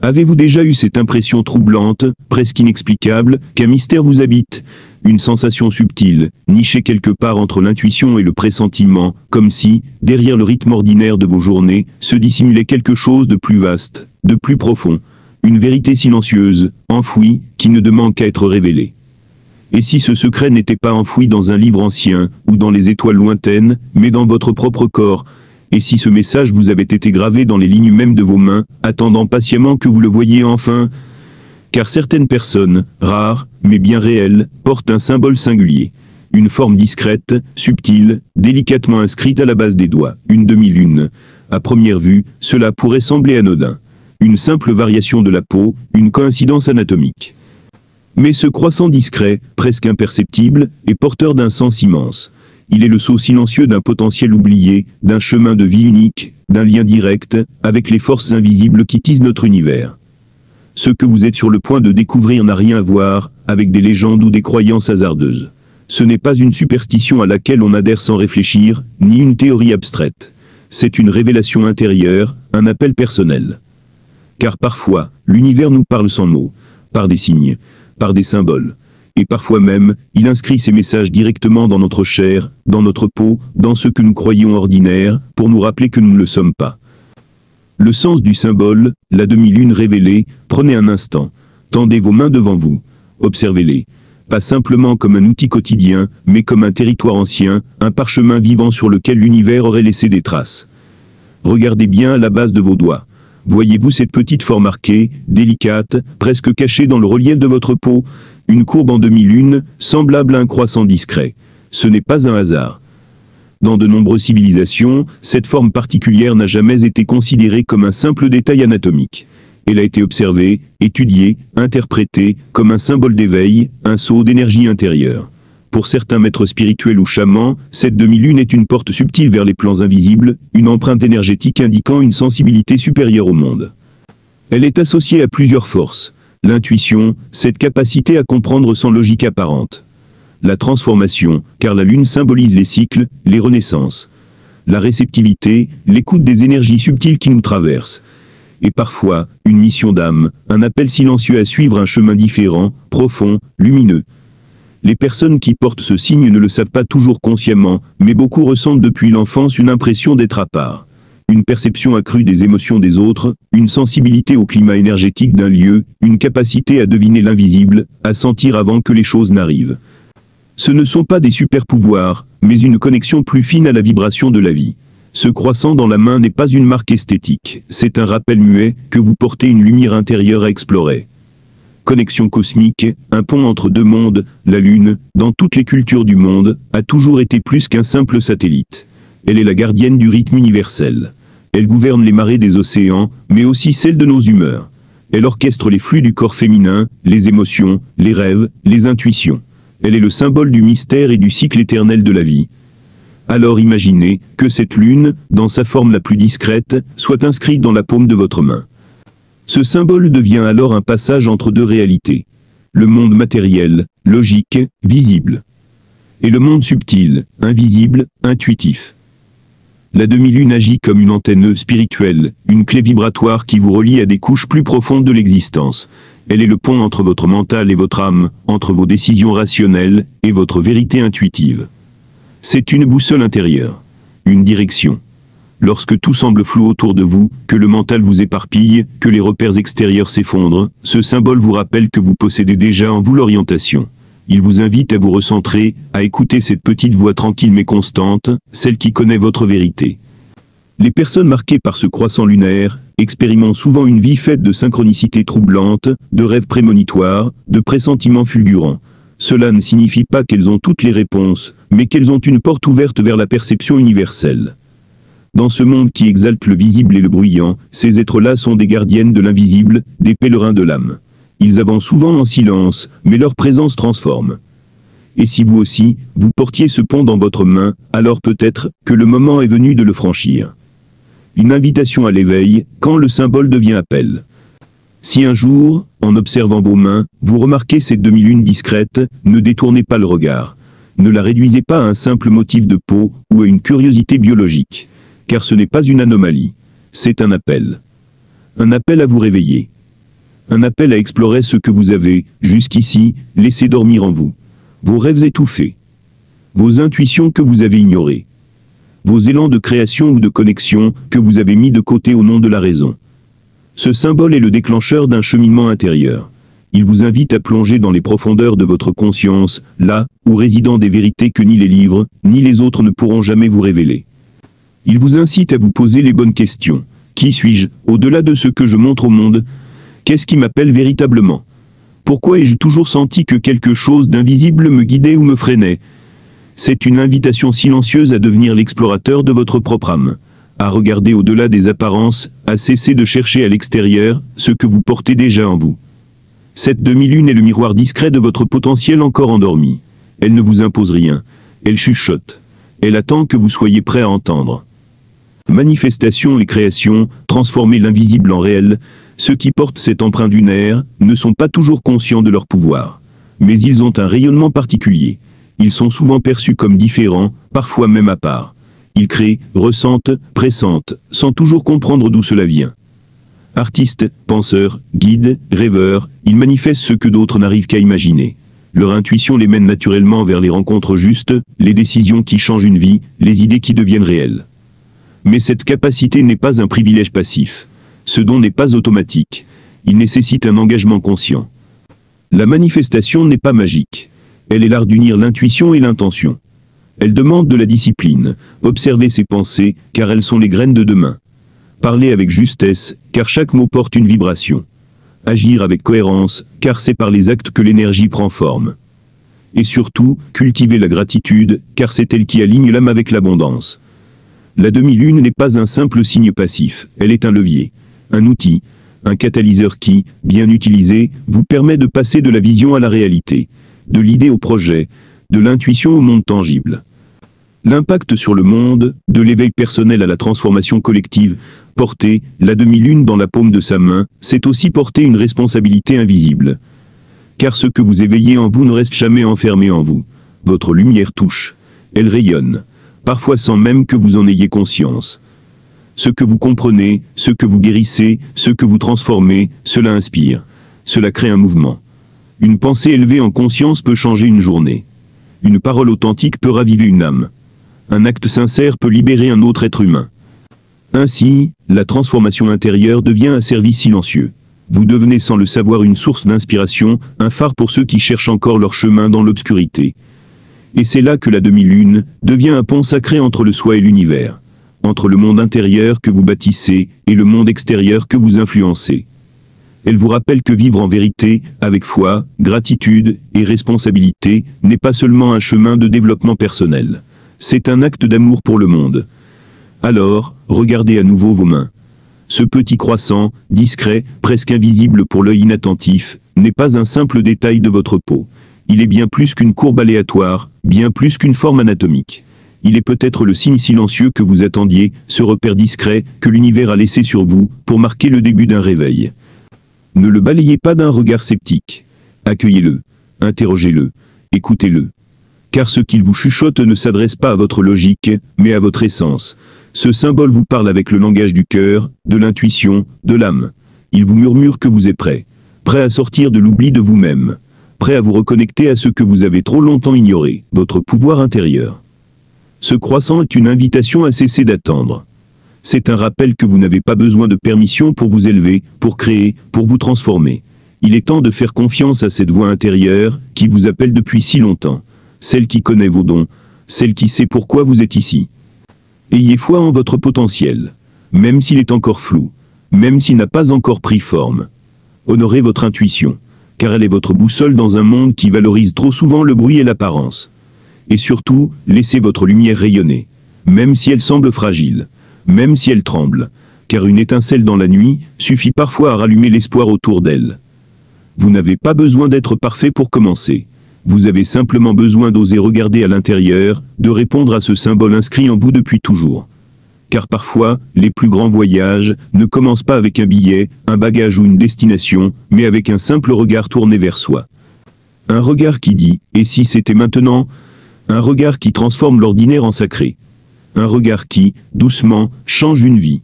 Avez-vous déjà eu cette impression troublante, presque inexplicable, qu'un mystère vous habite? Une sensation subtile, nichée quelque part entre l'intuition et le pressentiment, comme si, derrière le rythme ordinaire de vos journées, se dissimulait quelque chose de plus vaste, de plus profond. Une vérité silencieuse, enfouie, qui ne demande qu'à être révélée. Et si ce secret n'était pas enfoui dans un livre ancien, ou dans les étoiles lointaines, mais dans votre propre corps? Et si ce message vous avait été gravé dans les lignes mêmes de vos mains, attendant patiemment que vous le voyiez enfin? Car certaines personnes, rares, mais bien réelles, portent un symbole singulier. Une forme discrète, subtile, délicatement inscrite à la base des doigts, une demi-lune. À première vue, cela pourrait sembler anodin. Une simple variation de la peau, une coïncidence anatomique. Mais ce croissant discret, presque imperceptible, est porteur d'un sens immense. Il est le sceau silencieux d'un potentiel oublié, d'un chemin de vie unique, d'un lien direct, avec les forces invisibles qui tissent notre univers. Ce que vous êtes sur le point de découvrir n'a rien à voir avec des légendes ou des croyances hasardeuses. Ce n'est pas une superstition à laquelle on adhère sans réfléchir, ni une théorie abstraite. C'est une révélation intérieure, un appel personnel. Car parfois, l'univers nous parle sans mots, par des signes, par des symboles. Et parfois même, il inscrit ses messages directement dans notre chair, dans notre peau, dans ce que nous croyons ordinaire, pour nous rappeler que nous ne le sommes pas. Le sens du symbole, la demi-lune révélée, prenez un instant, tendez vos mains devant vous, observez-les. Pas simplement comme un outil quotidien, mais comme un territoire ancien, un parchemin vivant sur lequel l'univers aurait laissé des traces. Regardez bien à la base de vos doigts. Voyez-vous cette petite forme marquée, délicate, presque cachée dans le relief de votre peau? Une courbe en demi-lune, semblable à un croissant discret. Ce n'est pas un hasard. Dans de nombreuses civilisations, cette forme particulière n'a jamais été considérée comme un simple détail anatomique. Elle a été observée, étudiée, interprétée, comme un symbole d'éveil, un sceau d'énergie intérieure. Pour certains maîtres spirituels ou chamans, cette demi-lune est une porte subtile vers les plans invisibles, une empreinte énergétique indiquant une sensibilité supérieure au monde. Elle est associée à plusieurs forces. L'intuition, cette capacité à comprendre sans logique apparente. La transformation, car la lune symbolise les cycles, les renaissances. La réceptivité, l'écoute des énergies subtiles qui nous traversent. Et parfois, une mission d'âme, un appel silencieux à suivre un chemin différent, profond, lumineux. Les personnes qui portent ce signe ne le savent pas toujours consciemment, mais beaucoup ressentent depuis l'enfance une impression d'être à part. Une perception accrue des émotions des autres, une sensibilité au climat énergétique d'un lieu, une capacité à deviner l'invisible, à sentir avant que les choses n'arrivent. Ce ne sont pas des super-pouvoirs, mais une connexion plus fine à la vibration de la vie. Ce croissant dans la main n'est pas une marque esthétique, c'est un rappel muet que vous portez une lumière intérieure à explorer. Connexion cosmique, un pont entre deux mondes, la Lune, dans toutes les cultures du monde, a toujours été plus qu'un simple satellite. Elle est la gardienne du rythme universel. Elle gouverne les marées des océans, mais aussi celles de nos humeurs. Elle orchestre les flux du corps féminin, les émotions, les rêves, les intuitions. Elle est le symbole du mystère et du cycle éternel de la vie. Alors imaginez que cette lune, dans sa forme la plus discrète, soit inscrite dans la paume de votre main. Ce symbole devient alors un passage entre deux réalités. Le monde matériel, logique, visible. Et le monde subtil, invisible, intuitif. La demi-lune agit comme une antenne spirituelle, une clé vibratoire qui vous relie à des couches plus profondes de l'existence. Elle est le pont entre votre mental et votre âme, entre vos décisions rationnelles et votre vérité intuitive. C'est une boussole intérieure, une direction. Lorsque tout semble flou autour de vous, que le mental vous éparpille, que les repères extérieurs s'effondrent, ce symbole vous rappelle que vous possédez déjà en vous l'orientation. Il vous invite à vous recentrer, à écouter cette petite voix tranquille mais constante, celle qui connaît votre vérité. Les personnes marquées par ce croissant lunaire expérimentent souvent une vie faite de synchronicités troublantes, de rêves prémonitoires, de pressentiments fulgurants. Cela ne signifie pas qu'elles ont toutes les réponses, mais qu'elles ont une porte ouverte vers la perception universelle. Dans ce monde qui exalte le visible et le bruyant, ces êtres-là sont des gardiennes de l'invisible, des pèlerins de l'âme. Ils avancent souvent en silence, mais leur présence transforme. Et si vous aussi, vous portiez ce pont dans votre main, alors peut-être que le moment est venu de le franchir. Une invitation à l'éveil, quand le symbole devient appel. Si un jour, en observant vos mains, vous remarquez cette demi-lune discrète, ne détournez pas le regard. Ne la réduisez pas à un simple motif de peau, ou à une curiosité biologique. Car ce n'est pas une anomalie. C'est un appel. Un appel à vous réveiller. Un appel à explorer ce que vous avez, jusqu'ici, laissé dormir en vous. Vos rêves étouffés. Vos intuitions que vous avez ignorées. Vos élans de création ou de connexion que vous avez mis de côté au nom de la raison. Ce symbole est le déclencheur d'un cheminement intérieur. Il vous invite à plonger dans les profondeurs de votre conscience, là où résident des vérités que ni les livres, ni les autres ne pourront jamais vous révéler. Il vous incite à vous poser les bonnes questions. Qui suis-je, au-delà de ce que je montre au monde? Qu'est-ce qui m'appelle véritablement? Pourquoi ai-je toujours senti que quelque chose d'invisible me guidait ou me freinait? C'est une invitation silencieuse à devenir l'explorateur de votre propre âme, à regarder au-delà des apparences, à cesser de chercher à l'extérieur ce que vous portez déjà en vous. Cette demi-lune est le miroir discret de votre potentiel encore endormi. Elle ne vous impose rien, elle chuchote. Elle attend que vous soyez prêt à entendre. Manifestation et création, transformer l'invisible en réel, ceux qui portent cette empreinte lunaire ne sont pas toujours conscients de leur pouvoir. Mais ils ont un rayonnement particulier. Ils sont souvent perçus comme différents, parfois même à part. Ils créent, ressentent, pressentent, sans toujours comprendre d'où cela vient. Artistes, penseurs, guides, rêveurs, ils manifestent ce que d'autres n'arrivent qu'à imaginer. Leur intuition les mène naturellement vers les rencontres justes, les décisions qui changent une vie, les idées qui deviennent réelles. Mais cette capacité n'est pas un privilège passif. Ce don n'est pas automatique. Il nécessite un engagement conscient. La manifestation n'est pas magique. Elle est l'art d'unir l'intuition et l'intention. Elle demande de la discipline, observer ses pensées, car elles sont les graines de demain. Parler avec justesse, car chaque mot porte une vibration. Agir avec cohérence, car c'est par les actes que l'énergie prend forme. Et surtout, cultiver la gratitude, car c'est elle qui aligne l'âme avec l'abondance. La demi-lune n'est pas un simple signe passif, elle est un levier, un outil, un catalyseur qui, bien utilisé, vous permet de passer de la vision à la réalité, de l'idée au projet, de l'intuition au monde tangible. L'impact sur le monde, de l'éveil personnel à la transformation collective, porter la demi-lune dans la paume de sa main, c'est aussi porter une responsabilité invisible. Car ce que vous éveillez en vous ne reste jamais enfermé en vous. Votre lumière touche, elle rayonne, parfois sans même que vous en ayez conscience. Ce que vous comprenez, ce que vous guérissez, ce que vous transformez, cela inspire, cela crée un mouvement. Une pensée élevée en conscience peut changer une journée. Une parole authentique peut raviver une âme. Un acte sincère peut libérer un autre être humain. Ainsi, la transformation intérieure devient un service silencieux. Vous devenez sans le savoir une source d'inspiration, un phare pour ceux qui cherchent encore leur chemin dans l'obscurité. Et c'est là que la demi-lune devient un pont sacré entre le soi et l'univers, entre le monde intérieur que vous bâtissez et le monde extérieur que vous influencez. Elle vous rappelle que vivre en vérité, avec foi, gratitude et responsabilité, n'est pas seulement un chemin de développement personnel. C'est un acte d'amour pour le monde. Alors, regardez à nouveau vos mains. Ce petit croissant, discret, presque invisible pour l'œil inattentif, n'est pas un simple détail de votre peau. Il est bien plus qu'une courbe aléatoire, bien plus qu'une forme anatomique. Il est peut-être le signe silencieux que vous attendiez, ce repère discret que l'univers a laissé sur vous, pour marquer le début d'un réveil. Ne le balayez pas d'un regard sceptique. Accueillez-le, interrogez-le, écoutez-le. Car ce qu'il vous chuchote ne s'adresse pas à votre logique, mais à votre essence. Ce symbole vous parle avec le langage du cœur, de l'intuition, de l'âme. Il vous murmure que vous êtes prêt. Prêt à sortir de l'oubli de vous-même. Prêt à vous reconnecter à ce que vous avez trop longtemps ignoré, votre pouvoir intérieur. Ce croissant est une invitation à cesser d'attendre. C'est un rappel que vous n'avez pas besoin de permission pour vous élever, pour créer, pour vous transformer. Il est temps de faire confiance à cette voix intérieure, qui vous appelle depuis si longtemps. Celle qui connaît vos dons, celle qui sait pourquoi vous êtes ici. Ayez foi en votre potentiel, même s'il est encore flou, même s'il n'a pas encore pris forme. Honorez votre intuition, car elle est votre boussole dans un monde qui valorise trop souvent le bruit et l'apparence. Et surtout, laissez votre lumière rayonner, même si elle semble fragile, même si elle tremble, car une étincelle dans la nuit suffit parfois à rallumer l'espoir autour d'elle. Vous n'avez pas besoin d'être parfait pour commencer. Vous avez simplement besoin d'oser regarder à l'intérieur, de répondre à ce symbole inscrit en vous depuis toujours. Car parfois, les plus grands voyages ne commencent pas avec un billet, un bagage ou une destination, mais avec un simple regard tourné vers soi. Un regard qui dit « et si c'était maintenant ?» Un regard qui transforme l'ordinaire en sacré. Un regard qui, doucement, change une vie.